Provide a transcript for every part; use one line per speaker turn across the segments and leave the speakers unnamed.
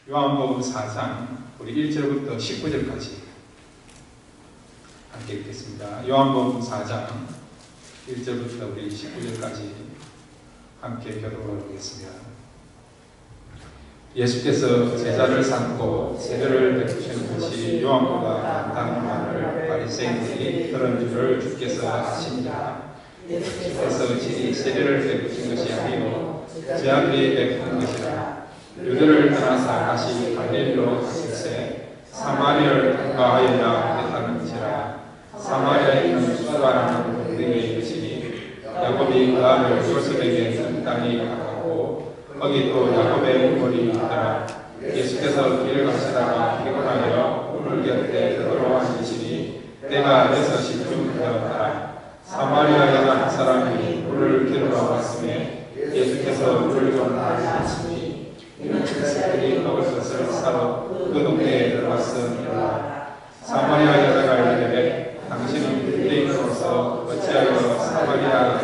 요한복음 4장 우리 1절부터 19절까지 함께 읽겠습니다. 요한복음 4장 1절부터 우리 19절까지 함께 교독을 하겠습니다. 예수께서 제자를 삼고 세례를 베푸시는 것이 요한보다 낫다는 말을 바리새인들이 들은 줄을 주께서 아십니다. 예수께서 지 세례를 베푸신 것이 아니요 제자들이 베푸는 것이라. 유대를 떠나사 다시 갈릴리로 가실새 사마리아를 통과하여야 했다는지라. 사마리아에 있는 수가라는 동네에 이르시니 야곱이 그 아들 요셉에게 준 땅이 가깝고 거기 또 야곱의 우물이 있더라. 예수께서 길을 가시다가 피곤하여 우물 곁에 들어와 앉으시니 때가 6시쯤 되었더라. 사마리아 여자 한 사람이 물을 기르러 왔으며 예수께서 물을 좀 달라하시니 이는 그들이 먹을 것을 사러 그 동네에 들어갔으니라. 사마리아 여자가 이르되 당신은 유대인으로서 어찌하여 사마리아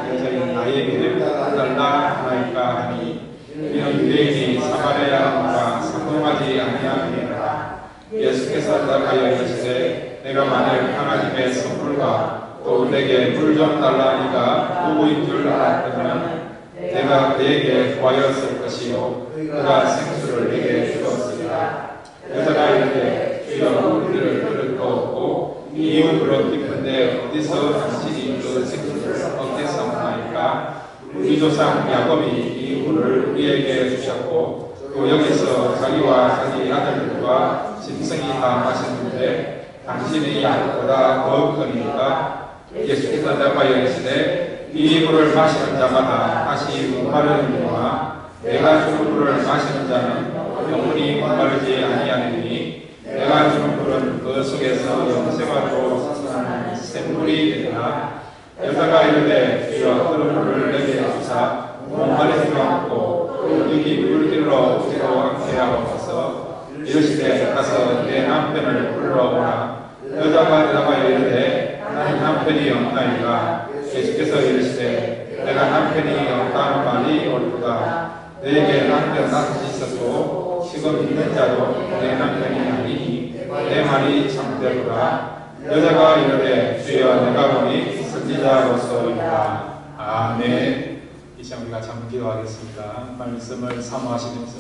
여자인 나에게 달라 하나이까 하니 이는 유대인이 사마리아인과 상동하지 아니하니라. 예수께서 대답하여 이르시되 내가 만일 하나님의 선물과 또 내게 물 좀 달라니가 누구인 줄 알았다면 내가 그에게 구하였을 것이요 그가 생수를 내게 주었으리라. 여자가 이르되 주여 우리를 그릇도 없고 이 우물은 깊은데 어디서 당신이 그 생수를 얻겠사옵나이까. 우리 조상 야곱이 이 우물을 우리에게 주셨고 또 여기서 자기와 자기 아들들과 짐승이 다 마셨는데 당신이 야곱보다 더욱하니까. 예수께서 대답하여 이르시되 이 물을 마시는 자마다 다시 목마르느니와 내가 주는 물을 마시는 자는 영원히 목마르지 아니하느니 내가 주는 물은 그 속에서 영생하도록 솟아나는 샘물이 되리라. 여자가 이르되 주여 그런 물을 내게 주사 목마르지 않고 여기 물 길러 오지도 않게 하옵소서. 이르시되 가서 내 남편을 불러오라. 여자가 대답하여 이르되 나는 남편이 없나이다. 예수께서 이르시되 내가 남편이 없다는 말이 옳도다. 내게 남편 낯이 있어도 지금 있는 자도 내 남편이 아니니 내 말이 참되도다. 여자가 이르되 주여 내가 보니 선지자로서이다. 아멘. 이 시간 우리가 잠 기도하겠습니다. 말씀을 사모하시면서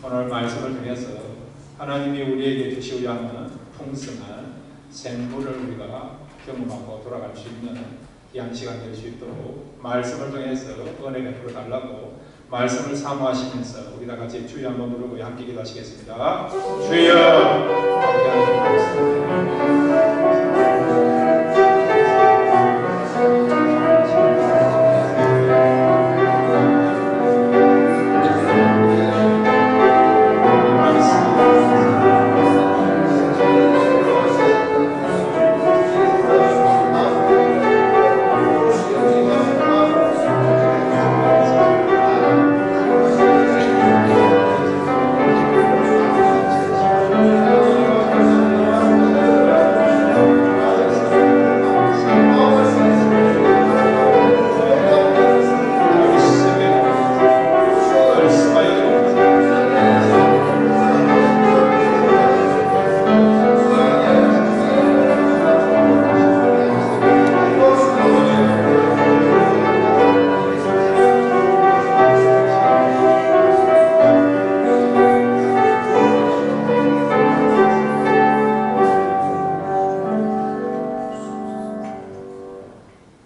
오늘 말씀을 통해서 하나님이 우리에게 주시고자 하는 풍성한 생물을 우리가 경험하고 돌아갈 수 있는 귀한 시간 될 수 있도록 말씀을 통해서 은혜 베풀어 달라고 말씀을 사모하시면서 우리 다 같이 주여 한번 부르고 함께 기도하시겠습니다. 주여.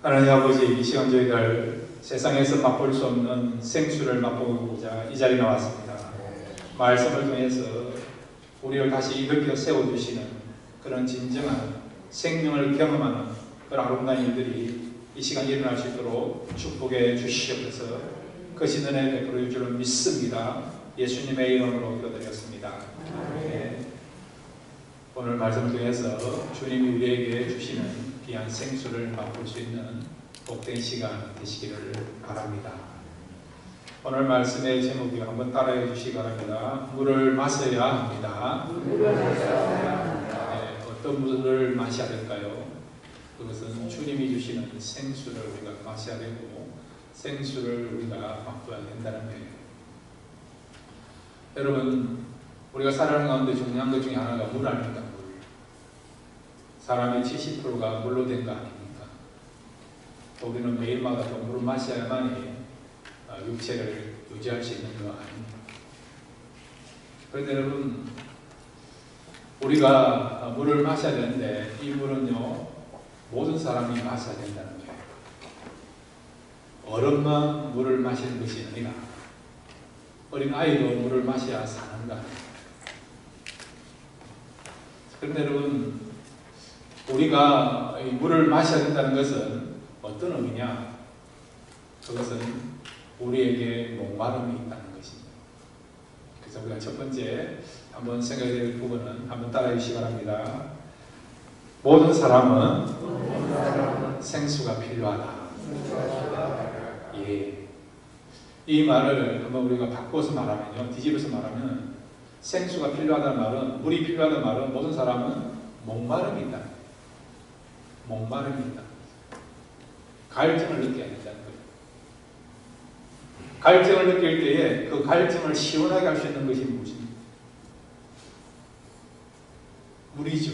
하나님 아버지, 이 시간 저희들 세상에서 맛볼 수 없는 생수를 맛보고자 이 자리에 나왔습니다. 말씀을 통해서 우리를 다시 일으켜 세워주시는 그런 진정한 생명을 경험하는 그런 아름다운 일들이 이 시간에 일어날 수 있도록 축복해 주시옵소서. 그 신은혜 베풀어 줄을 믿습니다. 예수님의 이름으로 기도드렸습니다. 네. 오늘 말씀을 통해서 주님이 우리에게 주시는 귀한 생수를 맛볼 수 있는 복된 시간 되시기를 바랍니다. 오늘 말씀의 제목이 한번 따라해 주시기 바랍니다. 물을 마셔야 합니다. 네, 어떤 물을 마셔야 될까요? 그것은 주님이 주시는 생수를 우리가 마셔야 되고 생수를 우리가 맛보아야 된다는 거예요. 여러분, 우리가 살아가는 가운데 중요한 것 중에 하나가 물 아닙니까? 물. 사람의 70%가 물로 된 거 아닙니까? 우리는 매일마다 또 물을 마셔야만이 육체를 유지할 수 있는 거 아닙니까? 그런데 여러분, 우리가 물을 마셔야 되는데 이 물은요, 모든 사람이 마셔야 된다는 거예요. 어른만 물을 마시는 것이 아니라 어린 아이도 물을 마셔야 사는 거 아닙니까? 그런데 여러분, 우리가 이 물을 마셔야 된다는 것은 어떤 의미냐? 그것은 우리에게 목마름이 있다는 것입니다. 그래서 우리가 첫 번째 한번 생각해야 될 부분은 한번 따라해 주시기 바랍니다. 모든 사람은 생수가 필요하다. 예. 이 말을 한번 우리가 바꿔서 말하면요, 뒤집어서 말하면 생수가 필요하다는 말은, 물이 필요하다는 말은 모든 사람은 목마름이 있다. 목마름이 있다. 갈증을 느껴야 된다는 거예요. 갈증을 느낄 때에 그 갈증을 시원하게 할 수 있는 것이 무엇입니까? 물이죠.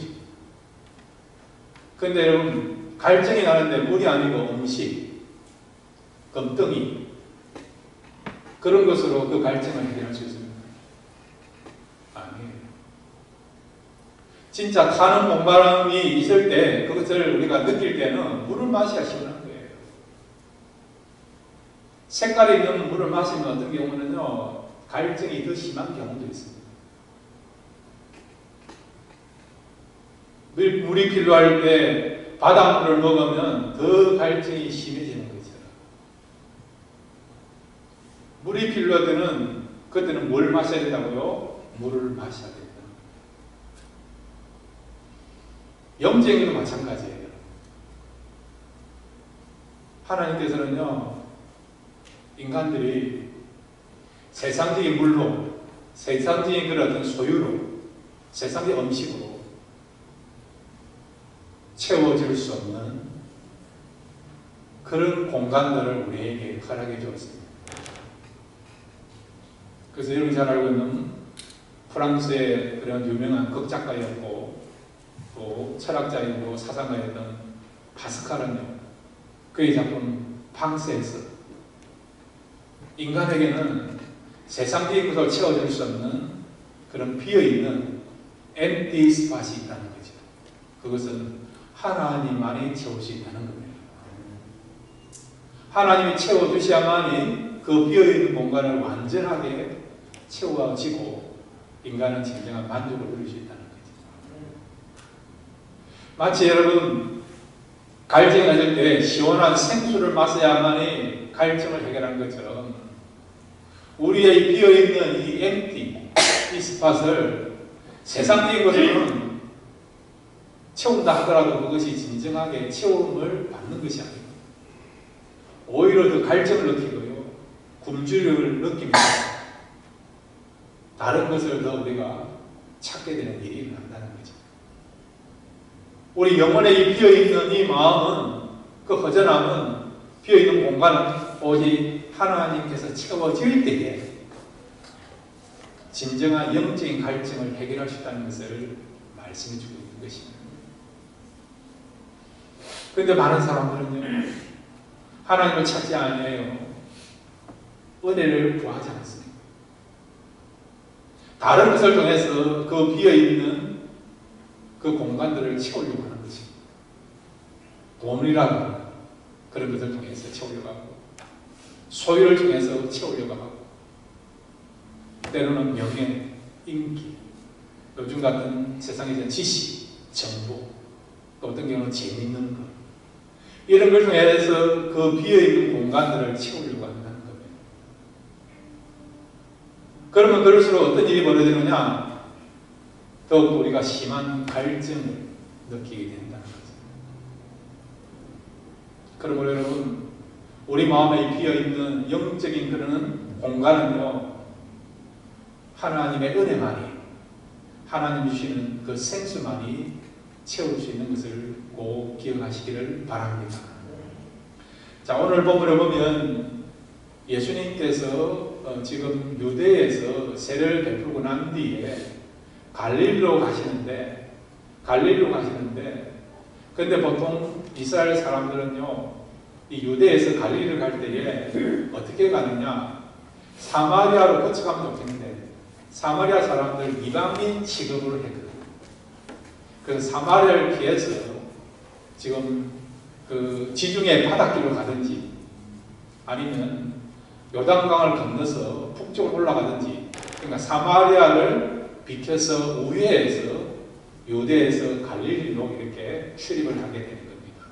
그런데 여러분, 갈증이 나는데 물이 아니고 음식, 금덩이, 그런 것으로 그 갈증을 해결할 수 있습니다. 아니에요. 진짜 타는 목마름이 있을 때 그것을 우리가 느낄 때는 물을 마셔야 시원한 거예요. 색깔이 있는 물을 마시면 어떤 경우는요, 갈증이 더 심한 경우도 있습니다. 물이 필요할 때 바닷물을 먹으면 더 갈증이 심해지는 거죠. 물이 필요할 때는 그때는 뭘 마셔야 된다고요? 물을 마셔야 된다. 영적인도 마찬가지예요. 하나님께서는요, 인간들이 세상적인 물로, 세상적인 그런 어떤 소유로, 세상적인 음식으로 채워질 수 없는 그런 공간들을 우리에게 허락해 주었습니다. 그래서 여러분이 잘 알고 있는 프랑스의 그런 유명한 극작가였고 또 철학자이고 사상가였던 파스칼은요, 그의 작품 팡세에서 인간에게는 세상적인 것을 채워줄 수 없는 그런 비어있는 empty spot이 있다는 거죠. 그것은 하나님만이 채울 수 있다는 겁니다. 하나님이 채워주셔야만이 그 비어있는 공간을 완전하게 채워지고 인간은 진정한 만족을 누릴 수 있다는 거죠. 마치 여러분, 갈증이 나실 때 시원한 생수를 마셔야만이 갈증을 해결하는 것처럼 우리의 비어있는 이 empty, 이 스팟을 세상적인 것으로는 채운다 하더라도 그것이 진정하게 채움을 받는 것이 아니고 오히려 더 갈증을 느끼고요, 굶주림을 느끼면서 다른 것을 더 우리가 찾게 되는 일이 일어난다는 거죠. 우리 영혼에 이 비어있는 이 마음은, 그 허전함은, 비어있는 공간은 오직 하나님께서 채워질 때에 진정한 영적인 갈증을 해결할 수 있다는 것을 말씀해 주고 있는 것입니다. 그런데 많은 사람들은요, 하나님을 찾지 아니해요. 은혜를 구하지 않습니다. 다른 것을 통해서 그 비어있는 그 공간들을 채우려고 하는 것입니다. 돈이라고 하는 그런 것을 통해서 채우려고 하고, 소유를 통해서 채우려고 하고, 때로는 명예, 인기, 요즘 같은 세상에서는 지식, 정보, 또 어떤 경우는 재미있는 것, 이런 걸 통해서 그 비어있는 공간들을 채우려고 한다는 겁니다. 그러면 그럴수록 어떤 일이 벌어지느냐? 더욱 우리가 심한 갈증을 느끼게 된다는 거죠. 그러므로 여러분, 우리 마음에 비어있는 영적인 그런 공간은요, 하나님의 은혜만이, 하나님 주시는 그 생수만이 채울 수 있는 것을 꼭 기억하시기를 바랍니다. 자, 오늘 본문을 보면 예수님께서 지금 유대에서 세례를 베풀고 난 뒤에 갈릴리로 가시는데 근데 보통 이스라엘 사람들은요, 이 유대에서 갈릴리를 갈 때에 어떻게 가느냐, 사마리아로 거쳐가면 좋겠는데 사마리아 사람들 이방인 취급을 했거든요. 그래서 사마리아를 피해서 지금 그 지중해 바닷길로 가든지 아니면 요단강을 건너서 북쪽으로 올라가든지, 그러니까 사마리아를 비켜서 우회해서 유대에서 갈릴리로 이렇게 출입을 하게 되는 겁니다.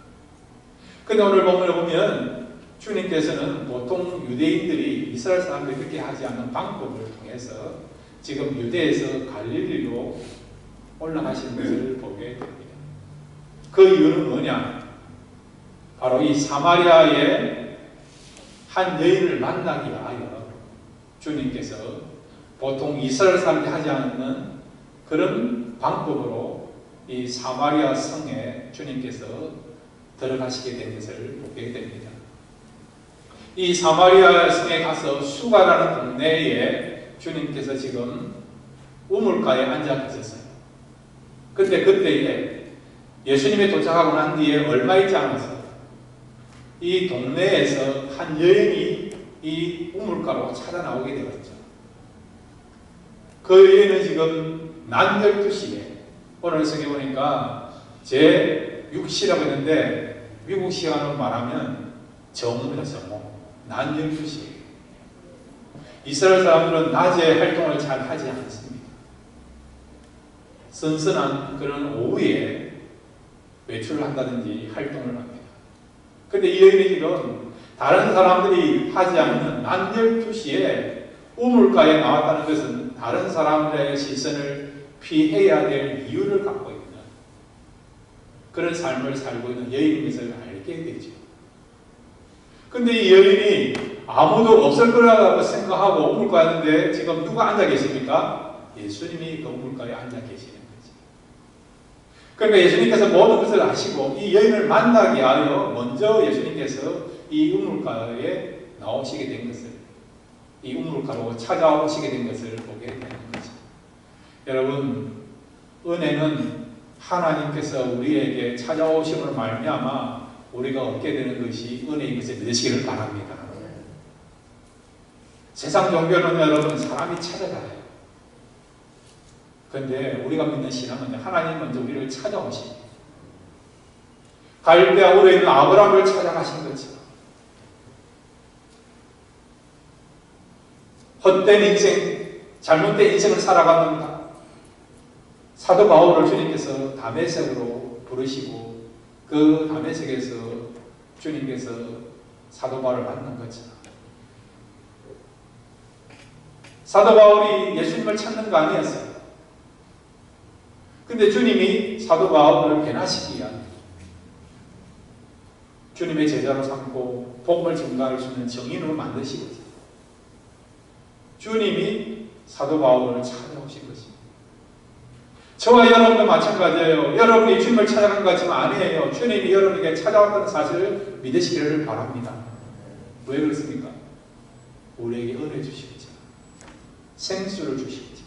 근데 오늘 본문을 보면 주님께서는 보통 유대인들이 이스라엘 사람들이 그렇게 하지 않는 방법을 통해서 지금 유대에서 갈릴리로 올라가시는 것을 보게 됩니다. 그 이유는 뭐냐? 바로 이 사마리아의 한 여인을 만나기 위하여 주님께서 보통 이스라엘 사람들이 하지 않는 그런 방법으로 이 사마리아 성에 주님께서 들어가시게 된 것을 보게 됩니다. 이 사마리아 성에 가서 수가라는 동네에 주님께서 지금 우물가에 앉아 계셨어요. 근데 그때에 예수님이 도착하고 난 뒤에 얼마 있지 않아서 이 동네에서 한 여인이 이 우물가로 찾아 나오게 되었죠. 그 여인은 지금 낮 12시에, 오늘 성에 보니까 제6시라고 했는데 미국 시간으로 말하면 정오입니다. 정오. 낮 12시. 이스라엘 사람들은 낮에 활동을 잘 하지 않습니다. 선선한 그런 오후에 외출을 한다든지 활동을 합니다. 근데 이 여인이 지금 다른 사람들이 하지 않는 낮 12시에 우물가에 나왔다는 것은 다른 사람들의 시선을 피해야 될 이유를 갖고 있는 그런 삶을 살고 있는 여인인 것을 알게 되죠. 근데 이 여인이 아무도 없을 거라고 생각하고 우물가에 왔는데 지금 누가 앉아 계십니까? 예수님이 그 우물가에 앉아 계시는 거죠. 그러니까 예수님께서 모든 것을 아시고 이 여인을 만나게 하여 먼저 예수님께서 이 우물가에 나오시게 된 것을, 이 우물가로 찾아오시게 된 것을 보게 되는 거죠. 여러분, 은혜는 하나님께서 우리에게 찾아오심으로 말미암아 우리가 얻게 되는 것이 은혜인 것을 믿으시기를 바랍니다. 세상 종교는 여러분 사람이 찾아가요. 그런데 우리가 믿는 신앙은 하나님 먼저 우리를 찾아오십니다. 갈대아 우르에 있는 아브라함을 찾아가신 것처럼 헛된 인생, 잘못된 인생을 살아가는 사도 바울을 주님께서 다메섹으로 부르시고 그 다메섹에서 주님께서 사도 바울을 만난 것처럼 사도 바울이 예수님을 찾는 거 아니었어요. 근데 주님이 사도 바울을 변화시키기 위한 주님의 제자로 삼고 복음을 증가할 수 있는 정인으로 만드시거든요. 주님이 사도 바울을 찾아오신 것입니다. 저와 여러분도 마찬가지예요. 여러분이 주님을 찾아간 것 같지만 아니에요. 주님이 여러분에게 찾아왔다는 사실을 믿으시기를 바랍니다. 왜 그렇습니까? 우리에게 은혜 주시겠죠. 생수를 주시겠죠.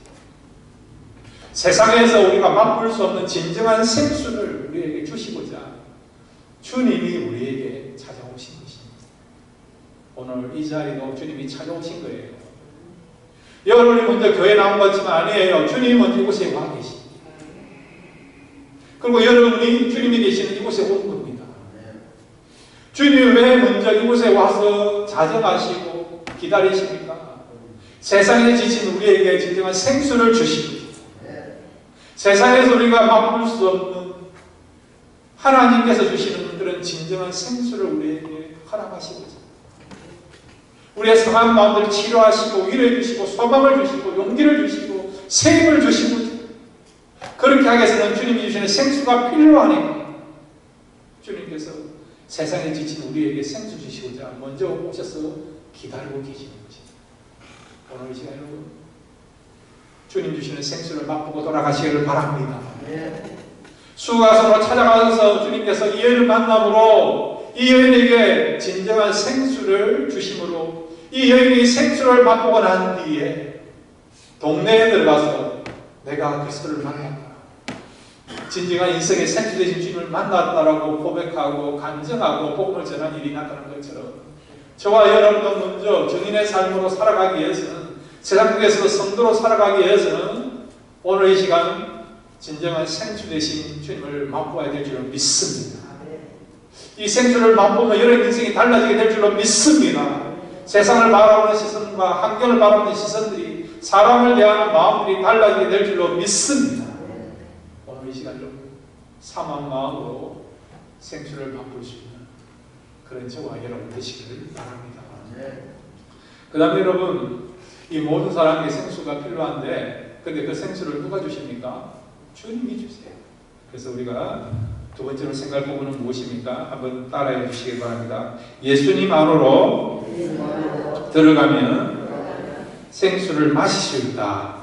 세상에서 우리가 맛볼 수 없는 진정한 생수를 우리에게 주시고자 주님이 우리에게 찾아오신 것입니다. 오늘 이 자리도 주님이 찾아오신 거예요. 여러분이 먼저 교회 나온 것 같지만 아니에요. 주님이 먼저 이곳에 와 계십니다. 그리고 여러분이 주님이 계시는 이곳에 온 겁니다. 주님이 왜 먼저 이곳에 와서 자정하시고 기다리십니까? 세상에 지친 우리에게 진정한 생수를 주시고 세상에서 우리가 맛볼 수 없는 하나님께서 주시는 그런 진정한 생수를 우리에게 허락하시고자 우리의 상한 마음을 치료하시고 위로해 주시고 소망을 주시고 용기를 주시고 새 힘을 주시고 그렇게 하기 위해서는 주님이 주시는 생수가 필요하니까 주님께서 세상에 지친 우리에게 생수 주시고자 먼저 오셔서 기다리고 계시는 것입니다. 오늘 이 시간 여러분 주님 주시는 생수를 맛보고 돌아가시기를 바랍니다. 수가성으로 찾아가서 주님께서 이 여인을 만남으로 이 여인에게 진정한 생수를 주심으로 이 여인이 생수를 맛보고 난 뒤에 동네에 들어가서 내가 그리스도를 만났다. 진정한 인생의 생수 되신 주님을 만났다라고 고백하고 간증하고 복음을 전하는 일이 나타난 것처럼 저와 여러분도 먼저 정인의 삶으로 살아가기 위해서는 세상 속에서 성도로 살아가기 위해서는 오늘 이 시간 진정한 생수 되신 주님을 맛보아야 될 줄로 믿습니다. 이 생수를 맛보면 여러분 인생이 달라지게 될 줄로 믿습니다. 세상을 바라보는 시선과 환경을 바라보는 시선들이 사람을 대하는 마음들이 달라지게 될 줄로 믿습니다. 오늘 이 시간 좀 삼한 마음으로 생수를 맛볼 수 있는 그런 저와 여러분 되시기를 바랍니다. 그 다음에 여러분, 이 모든 사람에게 생수가 필요한데 근데 그 생수를 누가 주십니까? 주님이 주세요. 그래서 우리가 두 번째로 생각할 부분은 무엇입니까? 한번 따라해 주시기 바랍니다. 예수님 안으로 들어가면 생수를 마실 수 있다.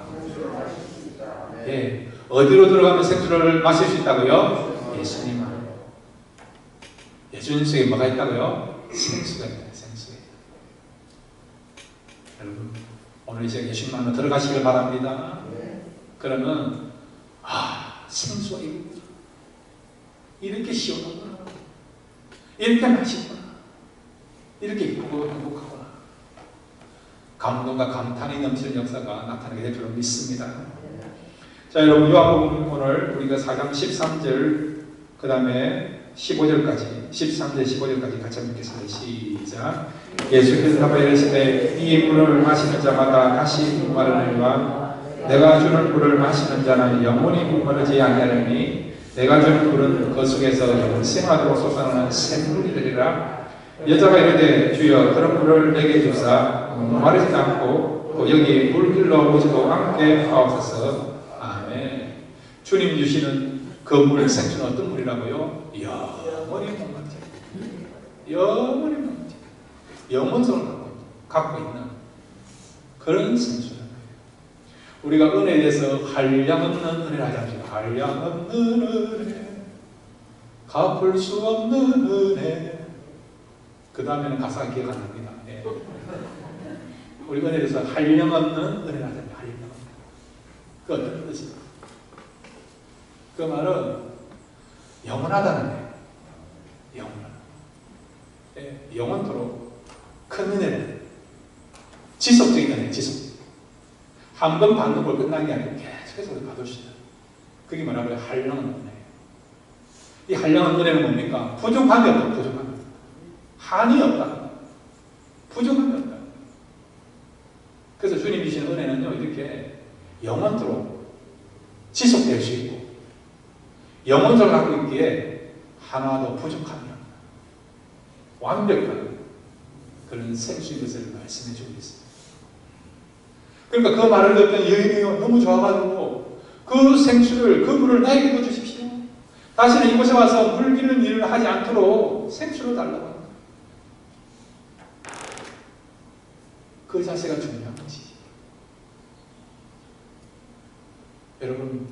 예. 어디로 들어가면 생수를 마실 수 있다고요? 예수님 안으로. 예수님 속에 뭐가 있다고요? 생수가 있다. 생수가 있다. 여러분, 오늘 이제 예수님 안으로 들어가시길 바랍니다. 그러면 생수가 있구나. 이렇게 시원하구나. 이렇게 맛있구나. 이렇게 이쁘고 행복하구나. 감동과 감탄이 넘치는 역사가 나타나게 될 줄로 믿습니다. 자, 여러분, 요한복음 오늘 우리가 4장 13절 그 다음에 15절까지 13절 15절까지 같이 한번 읽겠습니다. 시작. 예수께서 답하여 이르시되 이 물을 마시는 자마다 다시 목마르느니와 내가 주는 물을 마시는 자는 영원히 목마르지 아니하리니 내가 주는 물은 그 속에서 영생하도록 솟아나는 샘물이 되리라. 여자가 이르되 주여 그런 물을 내게 주사 목마르지 않고 또 여기 물길로 오지도 않게 하옵소서. 아멘. 주님 주시는 그 물 생수는 어떤 물이라고요? 영원히 목마르지 영원히 목마르지 영원성을 갖고 있는 그런 생수는 우리가 은혜에 대해서 한량없는 은혜를 하지 않습니까? 한량없는 은혜, 갚을 수 없는 은혜. 그 다음에는 가사가 기억 안 납니다. 예. 우리 은혜에 대해서 한량없는 은혜를 하지 않습니까? 한량없는. 그 어떤 뜻입니까? 그 말은 영원하다는 거예요. 영원하다. 예. 영원토록 큰 은혜는 지속적인 은혜, 지속. 한 번 받는 걸 끝난 게 아니고 계속해서 받을 수 있는 그게 뭐라고요? 한량한 은혜. 이 한량한 은혜는 뭡니까? 부족함이 없다. 부족함이 없다. 한이 없다. 부족함이 없다. 그래서 주님 주시는 은혜는요 이렇게 영원토록 지속될 수 있고 영원토록 갖고 있기에 하나도 부족함이 없다. 완벽한 그런 생수인 것을 말씀해 주고 있습니다. 그러니까 그 말을 듣던 여인이 너무 좋아가지고 그 생수를, 그 물을 나에게도 주십시오. 다시는 이곳에 와서 물 기르는 일을 하지 않도록 생수를 달라고 합니다. 그 자세가 중요한 것이지. 여러분,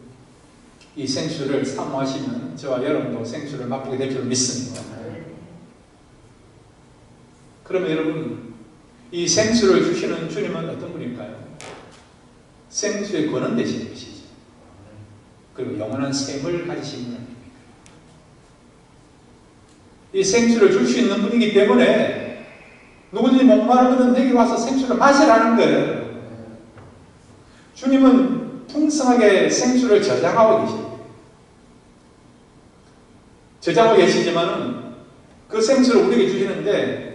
이 생수를 사모하시면 저와 여러분도 생수를 맛보게 될 줄 믿습니다. 그러면 여러분, 이 생수를 주시는 주님은 어떤 분일까요? 생수의 권한 되시는 것이죠. 그리고 영원한 샘을 가지신 분입니다. 이 생수를 줄 수 있는 분이기 때문에 누구든지 목마르면 내게 와서 생수를 마시라는 거예요. 주님은 풍성하게 생수를 저장하고 계십니다. 저장하고 계시지만은 그 생수를 우리에게 주시는데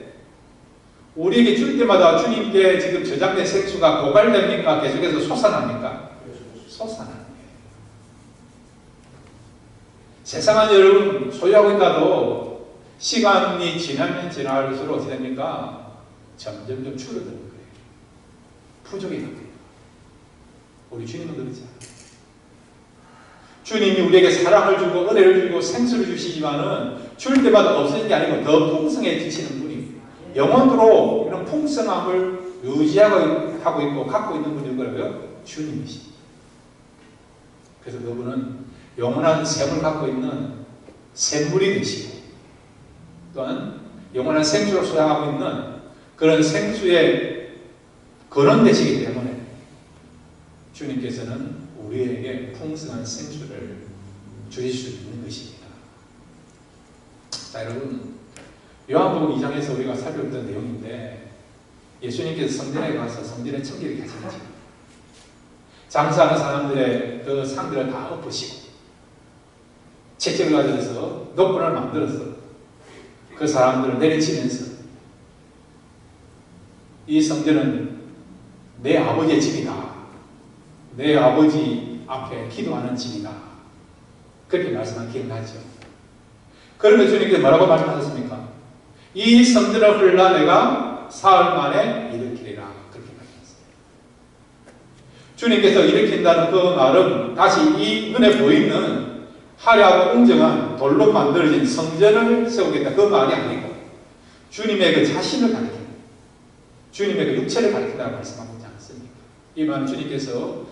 우리에게 줄 때마다 주님께 지금 저장된 생수가 고갈됩니까? 계속해서 솟아납니까? 솟아나는 거예요. 세상은 여러분 소유하고 있다도 시간이 지나면 지날수록 어떻게 됩니까? 점점점 줄어드는 거예요. 부족이 됩니다. 우리 주님은 그러지 않아요. 주님이 우리에게 사랑을 주고 은혜를 주고 생수를 주시지만은 줄 때마다 없어지는 게 아니고 더 풍성해지시는 분이 영원토록 이런 풍성함을 유지하고 있고 갖고 있는 분이 누구라고요? 주님이십니다. 그래서 그분은 영원한 샘을 갖고 있는 샘물이 되시고 또한 영원한 생수를 소장하고 있는 그런 생수의 근원 되시기 때문에 주님께서는
우리에게 풍성한 생수를 주실 수 있는 것입니다. 자, 여러분, 요한복음 2장에서 우리가 살펴봤던 내용인데 예수님께서 성전에 가서 성전의 청결을 하시죠. 장사하는 사람들의 그 상들을 다 엎으시고 채찍을 가져서 노끈을 만들어서 그 사람들을 내리치면서 이 성전은 내 아버지의 집이다. 내 아버지 앞에 기도하는 집이다. 그렇게 말씀한 기억나죠. 그러면 주님께서 뭐라고 말씀하셨습니까? 이 성전을 헐라 내가 사흘 만에 일으키리라. 그렇게 말씀하셨습니다. 주님께서 일으킨다는 그 말은 다시 이 눈에 보이는 화려하고 웅장한 돌로 만들어진 성전을 세우겠다. 그 말이 아니고 주님의 그 자신을 가리킵니다. 주님의 그 육체를 가리킨다고 말씀하고 있지 않습니까? 이 말은 주님께서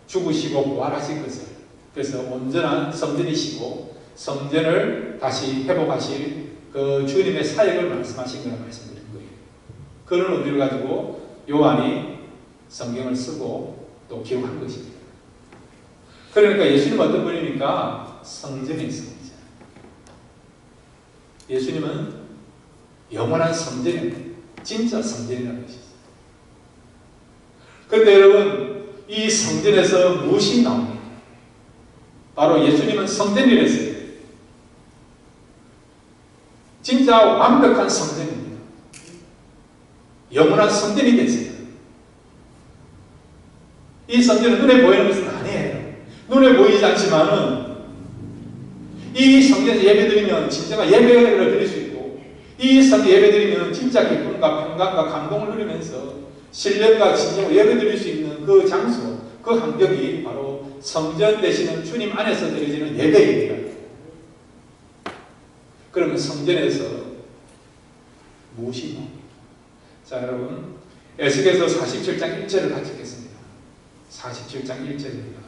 죽으시고 부활하신 것을, 그래서 온전한 성전이시고 성전을 다시 회복하실 그 주님의 사역을 말씀하신 거라고 말씀드린 거예요. 그런 의미를 가지고 요한이 성경을 쓰고 또 기록한 것입니다. 그러니까 예수님은 어떤 분입니까? 성전의 성전. 예수님은 영원한 성전입니다. 진짜 성전이라는 것이 있어요. 그런데 여러분, 이 성전에서 무엇이 나옵니까? 바로 예수님은 성전이랬어요. 진짜 완벽한 성전입니다. 영원한 성전이 됐어요. 이 성전은 눈에 보이는 것은 아니에요. 눈에 보이지 않지만은 이 성전에서 예배드리면 진정한 예배를 드릴 수 있고, 이 성전 예배드리면 진짜 기쁨과 평강과 감동을 누리면서 신령과 진정으로 예배드릴 수 있는 그 장소, 그 환경이 바로 성전 되시는 주님 안에서 드려지는 예배입니다. 그러면 성전에서 무엇이 나옵니까? 자, 여러분, 에스겔서 47장 1절을 같이 읽겠습니다. 47장 1절입니다.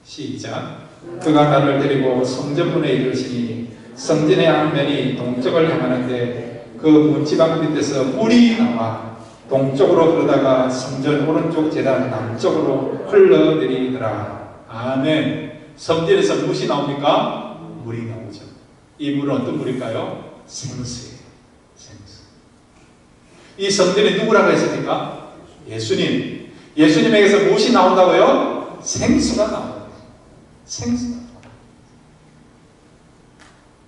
시작. 그가 나를 데리고 성전문에 이르시니 성전의 앞면이 동쪽을 향하는데 그 문지방 밑에서 물이 나와 동쪽으로 흐르다가 성전 오른쪽 제단 남쪽으로 흘러내리더라. 아멘. 성전에서 무엇이 나옵니까? 물이 나오죠. 이 물은 어떤 물일까요? 생수예요. 생수. 이 성전이 누구라고 했습니까? 예수님. 예수님에게서 무엇이 나온다고요? 생수가 나옵니다. 생수가.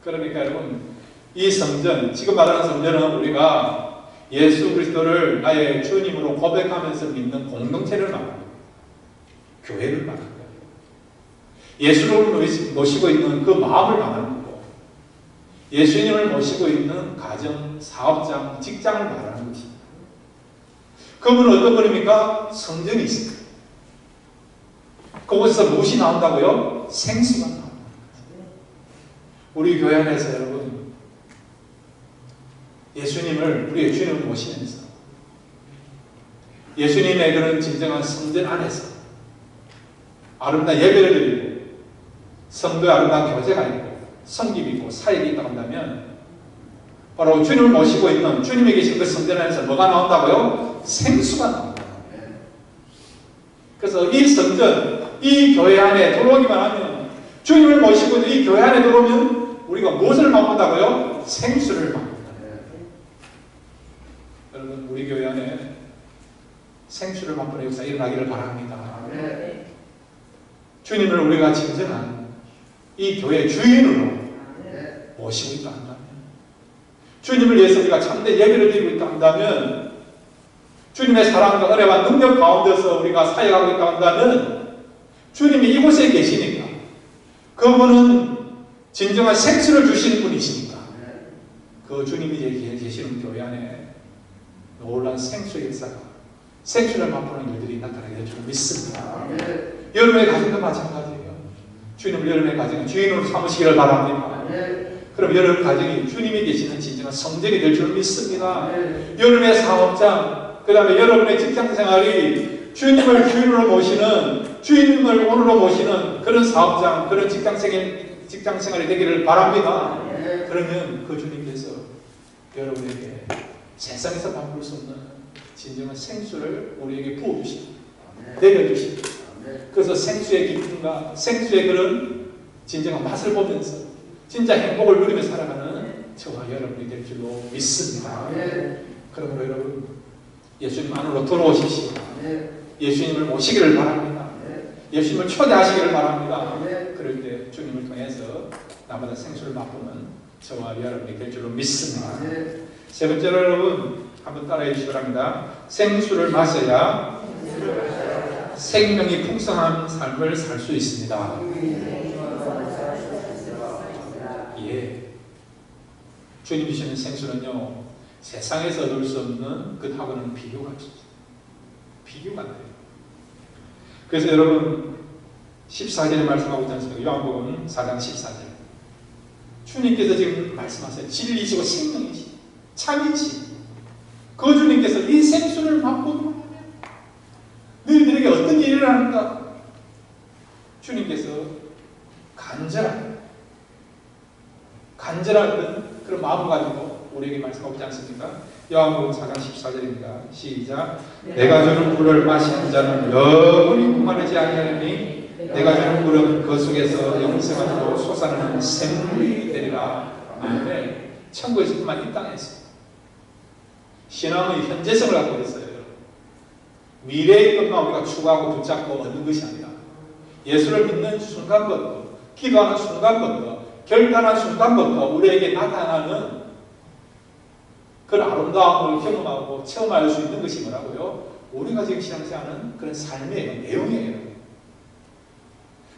그러니까 여러분, 이 성전, 지금 말하는 성전은 우리가 예수 그리스도를 나의 주님으로 고백하면서 믿는 공동체를 말합니다. 교회를 말합니다. 예수를 모시고 있는 그 마음을 말하는 거고, 예수님을 모시고 있는 가정, 사업장, 직장을 말하는 것입니다. 그분은 어떤 분입니까? 성전이 있습니다. 그곳에서 무엇이 나온다고요? 생수가 나옵니다. 우리 교회 안에서 여러분, 예수님을 우리의 주님을 모시면서 예수님의 그런 진정한 성전 안에서 아름다운 예배를 드리고 성도의 아름다운 교제가 있고 성김이 있고 사역이 있다고 한다면 바로 주님을 모시고 있는 주님이 계신 그 성전 안에서 뭐가 나온다고요? 생수가 나온다. 그래서 이 성전, 이 교회 안에 들어오기만 하면, 주님을 모시고 있는 이 교회 안에 들어오면 우리가 무엇을 맛본다고요? 생수를 맛본다. 여러분, 우리 교회 안에 생수를 맛보는 역사 일어나기를 바랍니다. 주님을 우리가 진정한 이 교회 주인으로 모시고 있다 한다면, 주님을 위해서 우리가 참된 예배를 드리고 있다 한다면, 주님의 사랑과 은혜와 능력 가운데서 우리가 사역하고 있다 한다면, 주님이 이곳에 계시니까 그분은 진정한 생수를 주시는 분이시니까 그 주님이 계시는 교회 안에 놀라운 생수의 역사가, 생수를 맛보는 일들이 나타나게 될 줄 믿습니다. 여러분의 가정도 마찬가지예요. 주님을 여러분의 가정의 주인으로 삼으시기를 바랍니다. 그럼 여러분 가정이 주님이 계시는 진정한 성전이 될 줄 믿습니다. 여러분의 사업장, 그 다음에 여러분의 직장생활이 주님을 주인으로 모시는, 주님을 오늘로 모시는 그런 사업장, 그런 직장생활이 되기를 바랍니다. 그러면 그 주님께서 여러분에게 세상에서 맛볼 수 없는 진정한 생수를 우리에게 부어주시고 내려주시고 그래서 생수의 기쁨과 생수의 그런 진정한 맛을 보면서 진짜 행복을 누리며 살아가는 저와 여러분이 될 줄로 믿습니다. 그러므로 여러분 예수님 안으로 들어오십시오. 예수님을 모시기를 바랍니다. 예수님을 초대하시기를 바랍니다. 그럴 때 주님을 통해서 나마다 생수를 맛보는 저와 여러분이 될 줄로 믿습니다. 세 번째로 여러분 한번 따라해 주시기 바랍니다. 생수를 마셔야 생명이 풍성한 삶을 살 수 있습니다. 예. 주님 주시는 생수는요, 세상에서 얻을 수 없는 그하고는 비교가 없습니다. 비교가 안 돼요. 그래서 여러분 14절에 말씀하고 있지 않습니까? 요한복음 4장 14절. 주님께서 지금 말씀하세요. 진리시고 생명이시, 참이시. 그 주님께서 이 생수를 맛보고 너희들에게 어떤 일이 일어나는가? 주님께서 간절한 그런 마음을 가지고 우리에게 말씀하고 있지 않습니까? 요한복음 4장 14절입니다. 시작. 내가 주는 물을 마시는 자는 영원히 목마르지 아니하리니 내가 주는 물은 그 속에서 영생하고 솟아나는 생물이 되리라. 아멘. 천국에서뿐만 이 땅에서 신앙의 현재성을 갖고 있어요. 미래의 것만 우리가 추구하고 붙잡고 얻는 것이 아니라 예수를 믿는 순간부터, 기도하는 순간부터, 결단한 순간부터 우리에게 나타나는 그런 아름다움을 경험하고 체험할 수 있는 것이 뭐라고요? 우리가 지금 신앙생활하는 그런 삶의 내용이에요.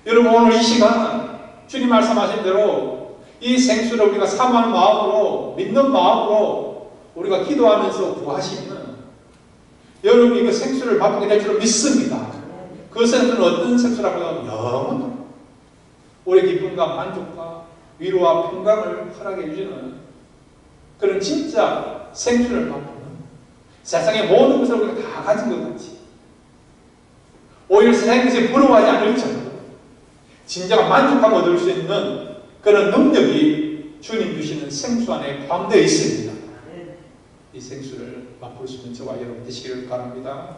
여러분 오늘 이 시간 주님 말씀하신 대로 이 생수를 우리가 사모하는 마음으로, 믿는 마음으로 우리가 기도하면서 구하시면 여러분이 그 생수를 맛보게 될 줄 믿습니다. 그 생수는 어떤 생수라고요? 영원 우리의 기쁨과 만족과 위로와 평강을 허락해 주시는 그런 진짜 생수를 맛보는, 세상의 모든 것을 우리가 다 가진 것 같이 오히려 세상의 것에 부러워하지 않을 정도로 진정한 만족감을 얻을 수 있는 그런 능력이 주님 주시는 생수 안에 포함되어 있습니다. 이 생수를 맛볼 수 있는 저와 여러분 되시기를 바랍니다.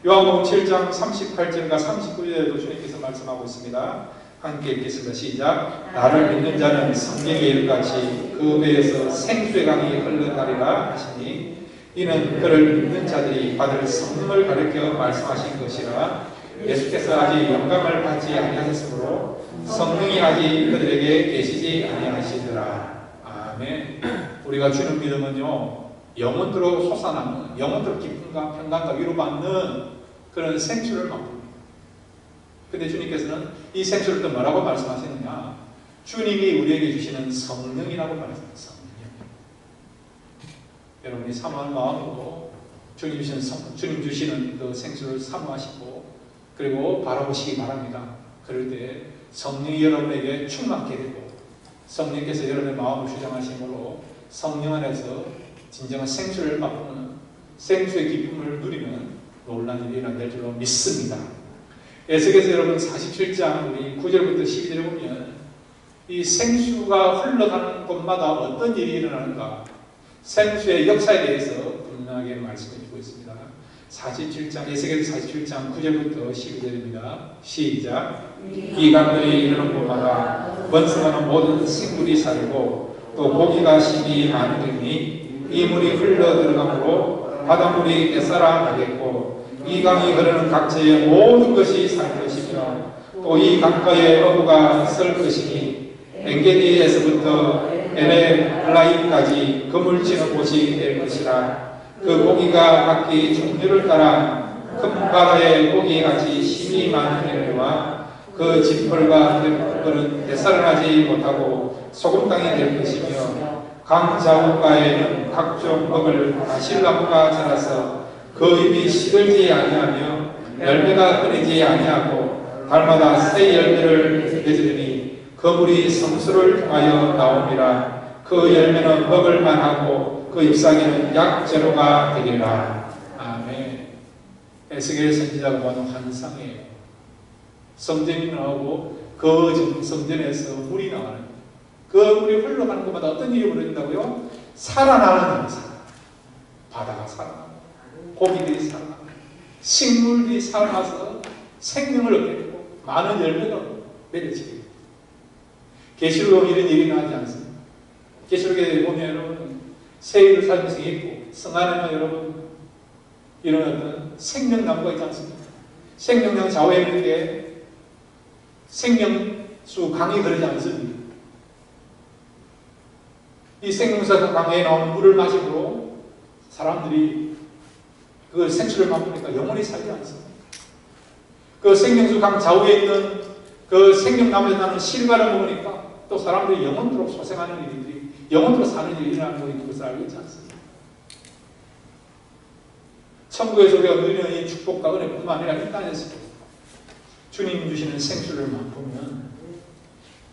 요한복음 7장 38절과 39절에도 주님께서 말씀하고 있습니다. 함께 읽겠습니다. 시작. 나를 믿는 자는 성경에 이르같이 그 배에서 생수의 강이 흘러가리라 하시니 이는 그를 믿는 자들이 받을 성령을 가리켜 말씀하신 것이라. 예수께서 아직 영광을 받지 아니하셨으므로 성령이 아직 그들에게 계시지 아니하시더라. 아멘. 우리가 주는 믿음은요, 영원토록 솟아나는, 영원토록 기쁨과 평강과 위로받는 그런 생수를 맛봅니다. 근데 주님께서는 이 생수를 또 뭐라고 말씀하시느냐? 주님이 우리에게 주시는 성령이라고 말씀하셨습니다. 성령. 여러분이 사모하는 마음으로 주님 주시는 그 생수를 사모하시고 그리고 바라보시기 바랍니다. 그럴 때 성령이 여러분에게 충만케 되고 성령께서 여러분의 마음을 주장하심으로 성령 안에서 진정한 생수를 맛보는 생수의 기쁨을 누리는 놀라운 일이 일어날 줄로 믿습니다. 에스겔서 여러분 47장 우리 9절부터 12절에 보면 이 생수가 흘러가는 곳마다 어떤 일이 일어나는가, 생수의 역사에 대해서 분명하게 말씀해 주고 있습니다. 47장, 에스겔서 47장 9절부터 12절입니다. 시작. 이 강들이 이르는 곳마다 번성하는 모든 생물이 살고 또 고기가 심히 많으니 이 물이 흘러 들어가므로 바닷물이 떼살아 나겠고 이 강이 흐르는 각지의 모든 것이 살 것이며 또 이 강가에 어부가 설 것이니 엔게디에서부터 에레라임까지 그물 치는 곳이 될 것이라. 그 고기가 각기 종류를 따라 큰 바다의 고기같이 힘이 많은 애들과 그 지펄과 들은 되살아나지 못하고 소금 땅이 될 것이며 강 좌우가에는 각종 먹을 다실나무가 자라서 그 잎이 시들지 아니하며 열매가 끊이지 아니하고 달마다 새 열매를 맺으리니 그 물이 성수를 통하여 나옵니다. 그 열매는 먹을 만하고 그 잎사귀는 약재료가 되리라. 아멘. 에스겔 선지자가 보는 환상이에요. 성전이 나오고 그 성전에서 물이 나와요. 그 물이 흘러가는 것마다 어떤 일이 벌어진다고요? 살아나는 현상. 바다가 살아나고 고기들이 살아나고 식물들이 살아나서 생명을 얻게 되고 많은 열매가 맺어지게 됩니다. 계시록에 보면 이런 얘기는 하지 않습니다. 계시록에 보면 세일을 살면서 있고 성 안에는 여러분 이런 어떤 생명나무가 있지 않습니까? 생명나무 좌우에 이렇게 생명수 강이 흐르지 않습니다. 이 생명수 강에 나오는 물을 마시고 사람들이 그 생수를 맛보니까 영원히 살지 않습니다. 그 생명수 강 좌우에 있는 그 생명나무에서 나는 실과를 먹으니까 또 사람들이 영원토록 소생하는 일들이 영원토록 사는 일이 일어나는 것을 알고 있지 않습니다. 천국에서 우리가 누리는 이 축복과 은혜뿐만 아니라 이 땅에서 주님 주시는 생수를 맛보면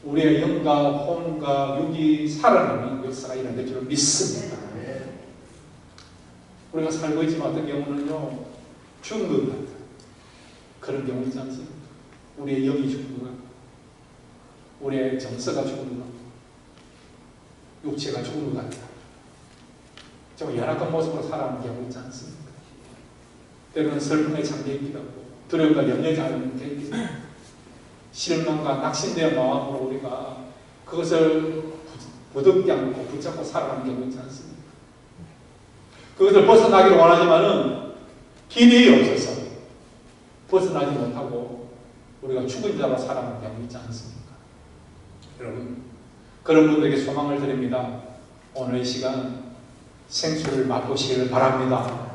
우리의 영과 혼과 육이 살아나는 역사가 일어날 줄 믿습니다. 우리가 살고 있지만 어떤 경우는요 죽은 것 같아요. 그런 경우 있지 않습니까? 우리의 영이 죽은 것 같고 우리의 정서가 죽은 것 같고 육체가 죽은 것 같아요. 좀 연약한 모습으로 살아가는 경우 있지 않습니까? 때로는 슬픔에 잠겨있기도 하고 두려움과 염려에 잠겨있기도 하고 실망과 낙심된 마음으로 우리가 그것을 부득지 않고 붙잡고 살아가는 경우 있지 않습니까? 그것을 벗어나기를 원하지만은 길이 없어서 벗어나지 못하고 우리가 죽은 자로 살아가는 경우 있지 않습니까? 여러분 그런 분들에게 소망을 드립니다. 오늘 이 시간 생수를 맛보시기를 바랍니다.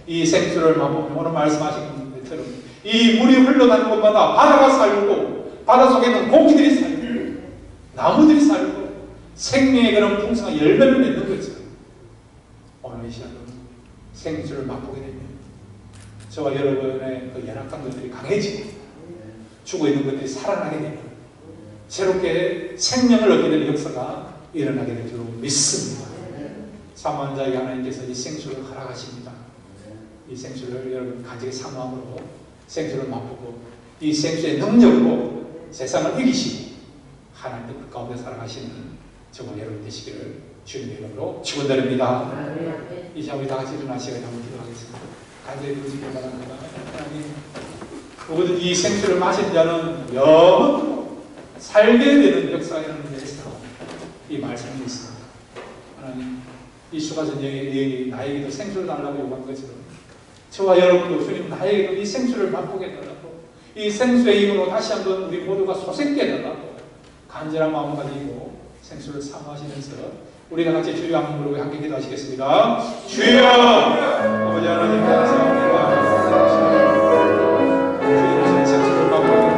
이 생수를 맛보면 오늘 말씀하신 것처럼 이 물이 흘러가는 곳마다 바다가 살고 바다 속에 있는 고기들이 살고 나무들이 살고 생명의 그런 풍성한 열매를 맺는 거죠. 오늘 이 시간 생수를 맛보게 되면 저와 여러분의 그 연약한 것들이 강해지고 죽어 있는 것들이 살아나게 되면 새롭게 생명을 얻게 되는 역사가 일어나게 될 줄 믿습니다. 사모한자에게 하나님께서 이 생수를 허락하십니다. 이 생수를 여러분 간절히 사모함으로 생수를 맛보고 이 생수의 능력으로 세상을 이기시고 하나님의 뜻 가운데 살아가시는 저와 여러분 되시기를 주님의 이름으로 축원드립니다. 이 시간 우리 다 같이 일어나시고 한번 기도하겠습니다. 간절히 부르시기 바랍니다. 하나님, 누구든 이 생수를 마신 자는 영원토록 살게 되는 역사가 일어나는 데서 이 말씀이 있습니다. 하나님, 이 수가전쟁이 나에게도 생수를 달라고 요구한 것처럼 저와 여러분도 주님 나에게도 이 생수를 맛보게 해달라고 이 생수의 힘으로 다시 한번 우리 모두가 소생케 해달라고 간절한 마음 가지고 생수를 사모하시면서 우리 다 같이 주여 한번 부르고 함께 기도하시겠습니다. 주여 아버지 하나님 감사합니다. 주님의 생수를 맛보게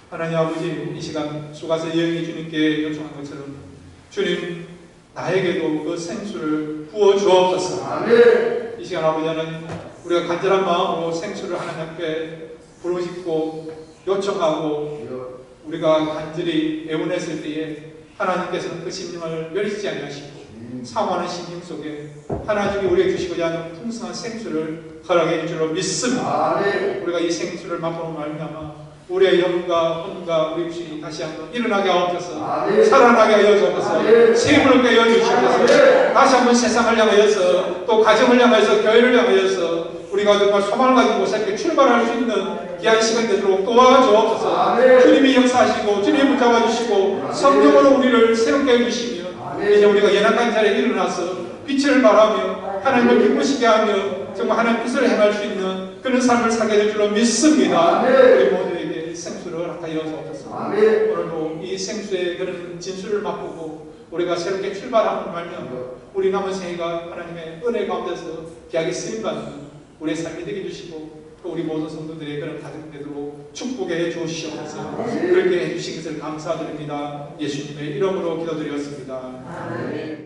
하나님 아버지 이 시간 수가서 여행이 주님께 요청한 것처럼 주님 나에게도 그 생수를 부어 주옵소서. 아멘. 이 시간 아버지 하나님 우리가 간절한 마음으로 생수를 하나님께 부르짖고 요청하고 우리가 간절히 애원했을 때에 하나님께서는 그 심령을 멸시지 아니하시고 사모하는 심령 속에 하나님이 우리에게 주시고자 하는 풍성한 생수를 허락해 줄 줄로 믿습니다. 우리가 이 생수를 맛보는 말미암아 우리의 영과 혼과 우리 육신이 다시 한번 일어나게 하옵소서. 살아나게 하여 주옵소서. 새 물게 하여 주시옵소서. 다시 한번 세상을 향하여서 또 가정을 향하여서 교회를 향하여서 우리가 정말 소망을 가지고 새롭게 출발할 수 있는 귀한 시간 되도록 도와주옵소서. 주님이 역사하시고 주님이 붙잡아 주시고 성령으로 우리를 새롭게 해주시며 이제 우리가 연약한 자리에 일어나서 빛을 발하며 하나님을 기쁘시게 하며 정말 하나님 뜻을 행할 수 있는 그런 삶을 살게 될 줄로 믿습니다. 우리 모두에게 생수를 허락하여 주옵소서. 오늘도 이 생수의 그런 진수를 맛보고 우리가 새롭게 출발하는 말면 우리 남은 생애가 하나님의 은혜 가운데서 귀하게 쓰임받는 우리의 삶이 되게 해주시고 또 우리 모든 성도들의 그런 가정 되도록 축복해 주시옵소서. 그렇게 해주신 것을 감사드립니다. 예수님의 이름으로 기도드렸습니다.